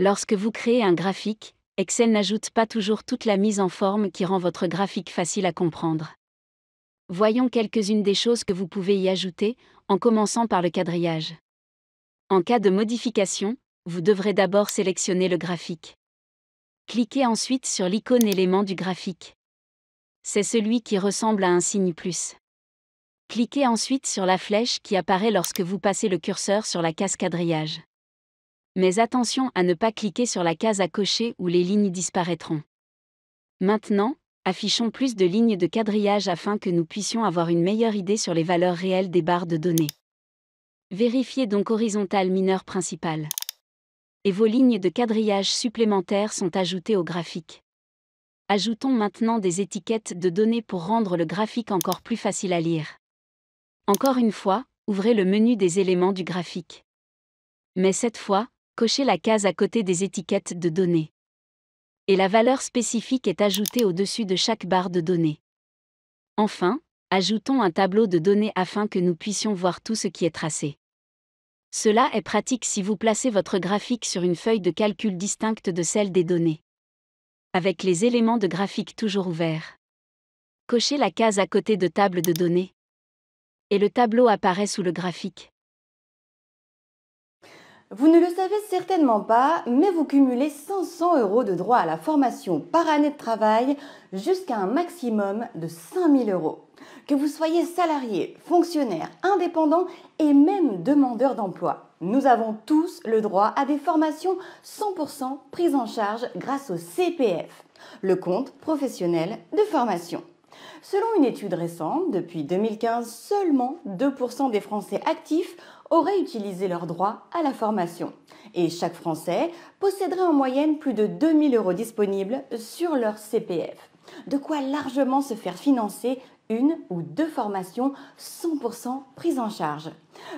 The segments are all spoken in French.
Lorsque vous créez un graphique, Excel n'ajoute pas toujours toute la mise en forme qui rend votre graphique facile à comprendre. Voyons quelques-unes des choses que vous pouvez y ajouter, en commençant par le quadrillage. En cas de modification, vous devrez d'abord sélectionner le graphique. Cliquez ensuite sur l'icône élément du graphique. C'est celui qui ressemble à un signe plus. Cliquez ensuite sur la flèche qui apparaît lorsque vous passez le curseur sur la case quadrillage. Mais attention à ne pas cliquer sur la case à cocher où les lignes disparaîtront. Maintenant, affichons plus de lignes de quadrillage afin que nous puissions avoir une meilleure idée sur les valeurs réelles des barres de données. Vérifiez donc horizontale mineure principale. Et vos lignes de quadrillage supplémentaires sont ajoutées au graphique. Ajoutons maintenant des étiquettes de données pour rendre le graphique encore plus facile à lire. Encore une fois, ouvrez le menu des éléments du graphique. Mais cette fois, cochez la case à côté des étiquettes de données. Et la valeur spécifique est ajoutée au-dessus de chaque barre de données. Enfin, ajoutons un tableau de données afin que nous puissions voir tout ce qui est tracé. Cela est pratique si vous placez votre graphique sur une feuille de calcul distincte de celle des données. Avec les éléments de graphique toujours ouverts. Cochez la case à côté de table de données. Et le tableau apparaît sous le graphique. Vous ne le savez certainement pas, mais vous cumulez 500 € de droits à la formation par année de travail jusqu'à un maximum de 5 000 €. Que vous soyez salarié, fonctionnaire, indépendant et même demandeur d'emploi, nous avons tous le droit à des formations 100% prises en charge grâce au CPF, le compte professionnel de formation. Selon une étude récente, depuis 2015, seulement 2% des Français actifs auraient utilisé leurs droits à la formation. Et chaque Français posséderait en moyenne plus de 2 000 € disponibles sur leur CPF. De quoi largement se faire financer une ou deux formations 100% prises en charge.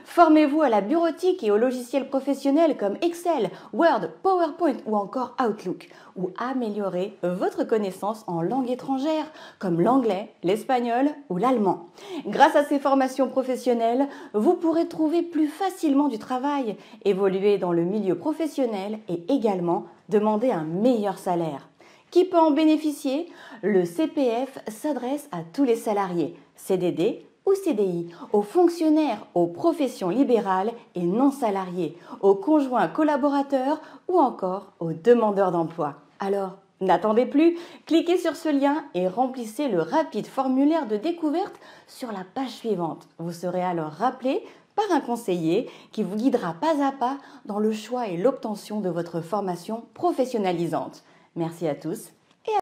Formez-vous à la bureautique et aux logiciels professionnels comme Excel, Word, PowerPoint ou encore Outlook, ou améliorez votre connaissance en langues étrangères comme l'anglais, l'espagnol ou l'allemand. Grâce à ces formations professionnelles, vous pourrez trouver plus facilement du travail, évoluer dans le milieu professionnel et également demander un meilleur salaire. Qui peut en bénéficier? Le CPF s'adresse à tous les salariés, CDD ou CDI, aux fonctionnaires, aux professions libérales et non salariées, aux conjoints collaborateurs ou encore aux demandeurs d'emploi. Alors, n'attendez plus, cliquez sur ce lien et remplissez le rapide formulaire de découverte sur la page suivante. Vous serez alors rappelé par un conseiller qui vous guidera pas à pas dans le choix et l'obtention de votre formation professionnalisante. Merci à tous